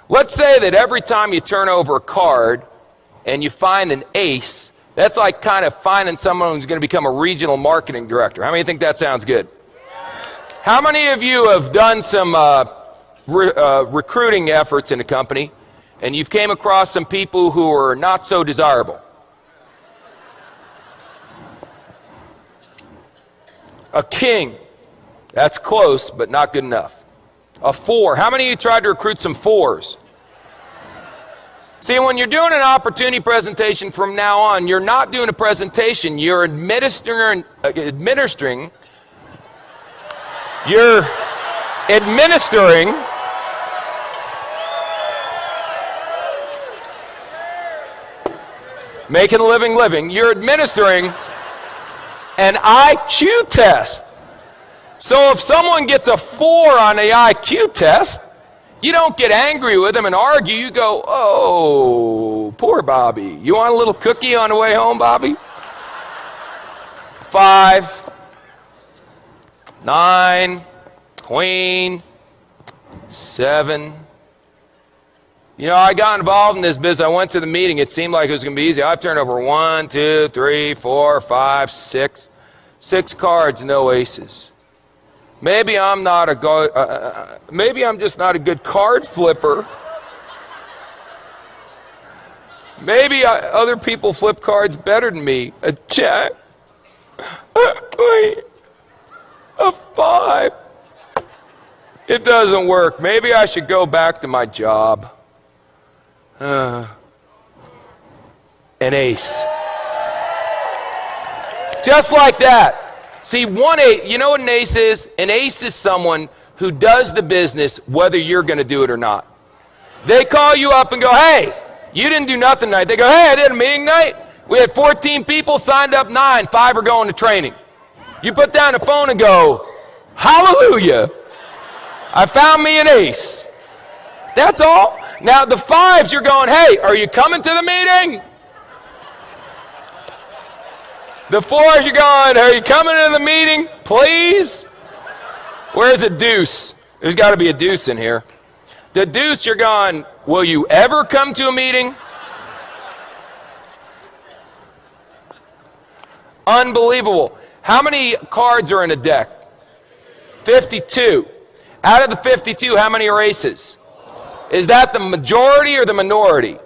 Let's say that every time you turn over a card and you find an ace, that's like kind of finding someone who's going to become a regional marketing director. How many think that sounds good? How many of you have done some recruiting efforts in a company and you've came across some people who are not so desirable? A king. That's close, but not good enough. A 4. How many of you tried to recruit some 4s? See, when you're doing an opportunity presentation from now on, you're not doing a presentation, you're administering making a living, you're administering an IQ test. So if someone gets a 4 on the IQ test, you don't get angry with them and argue. You go, oh, poor Bobby. You want a little cookie on the way home, Bobby? 5, 9, queen, 7. You know, I got involved in this business. I went to the meeting. It seemed like it was going to be easy. I've turned over 1, 2, 3, 4, 5, 6. 6 cards, no aces. Maybe I'm not a maybe I'm just not a good card flipper. Maybe other people flip cards better than me. A jack, a 5. It doesn't work. Maybe I should go back to my job. An ace. Just like that. See, 1 you know what an ace is? An ace is someone who does the business whether you're going to do it or not. They call you up and go, hey, you didn't do nothing tonight. They go, hey, I did a meeting night. We had 14 people, signed up 9, 5 are going to training. You put down the phone and go, hallelujah, I found me an ace. That's all. Now the 5s, you're going, hey, are you coming to the meeting? The 4s, you're going, are you coming to the meeting, please? Where's a deuce? There's got to be a deuce in here. The deuce, you're going, will you ever come to a meeting? Unbelievable. How many cards are in a deck? 52. Out of the 52, how many are aces? Is that the majority or the minority?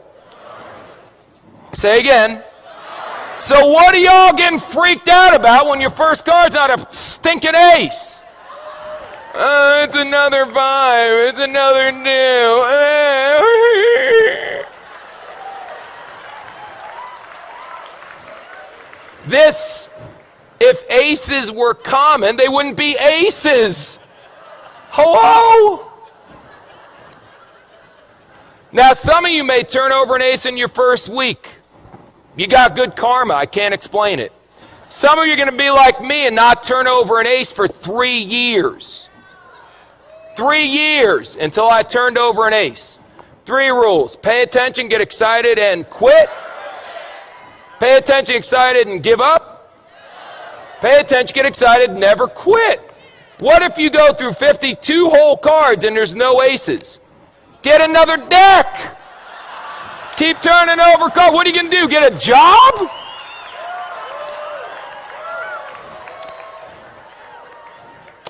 Say again. So what are y'all getting freaked out about when your first card's not a stinking ace? It's another 5. It's another 2. This, if aces were common, they wouldn't be aces. Hello? Now, some of you may turn over an ace in your first week. You got good karma. I can't explain it. Some of you are going to be like me and not turn over an ace for 3 years. 3 years until I turned over an ace. 3 rules. Pay attention, get excited, and quit. Pay attention, excited, and give up. Pay attention, get excited, never quit. What if you go through 52 whole cards and there's no aces? Get another deck. Keep turning over cards. What are you going to do? Get a job?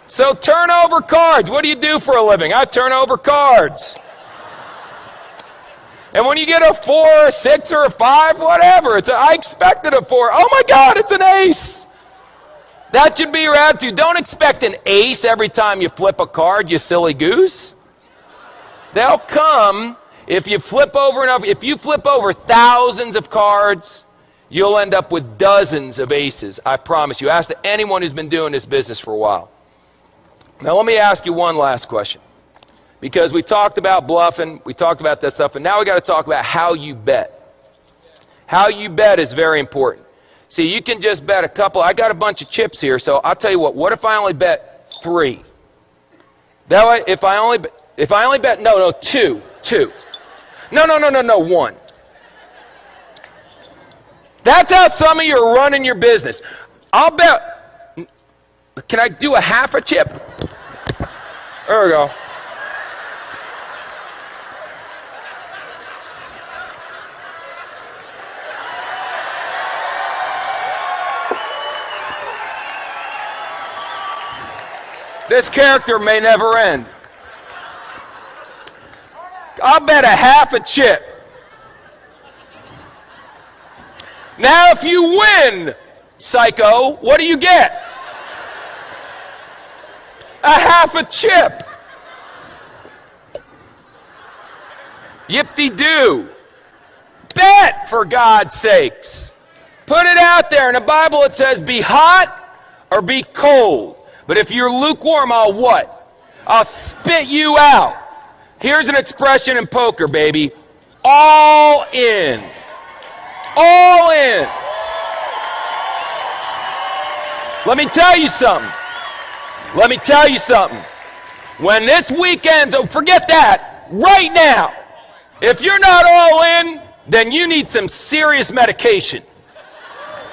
So turn over cards. What do you do for a living? I turn over cards. And when you get a 4, a 6, or a 5, whatever, I expected a 4. Oh my God, it's an ace. That should be your attitude. Don't expect an ace every time you flip a card, you silly goose. They'll come if you flip over enough. If you flip over thousands of cards, you'll end up with dozens of aces. I promise you. Ask anyone who's been doing this business for a while. Now let me ask you one last question. Because we talked about bluffing, we talked about that stuff, and now we got to talk about how you bet. How you bet is very important. See, you can just bet a couple. I got a bunch of chips here, so I'll tell you what if I only bet 3? That way, if I only bet, no, 2. No, 1. That's how some of you are running your business. I'll bet, can I do a half a chip? There we go. This character may never end. I'll bet a half a chip. Now if you win, psycho, what do you get? A half a chip. Yip-de-doo. Bet, for God's sakes. Put it out there. In the Bible it says be hot or be cold. But if you're lukewarm, I'll what? I'll spit you out. Here's an expression in poker, baby. All in. All in. Let me tell you something. Let me tell you something. When this weekend's over, forget that. Right now. If you're not all in, then you need some serious medication.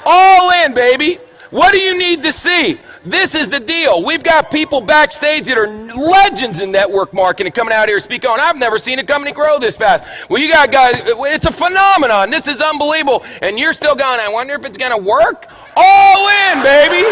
All in, baby. What do you need to see? This is the deal. We've got people backstage that are legends in network marketing coming out here speaking on. I've never seen a company grow this fast. Well, you got guys, it's a phenomenon. This is unbelievable. And you're still going, I wonder if it's going to work? All in, baby.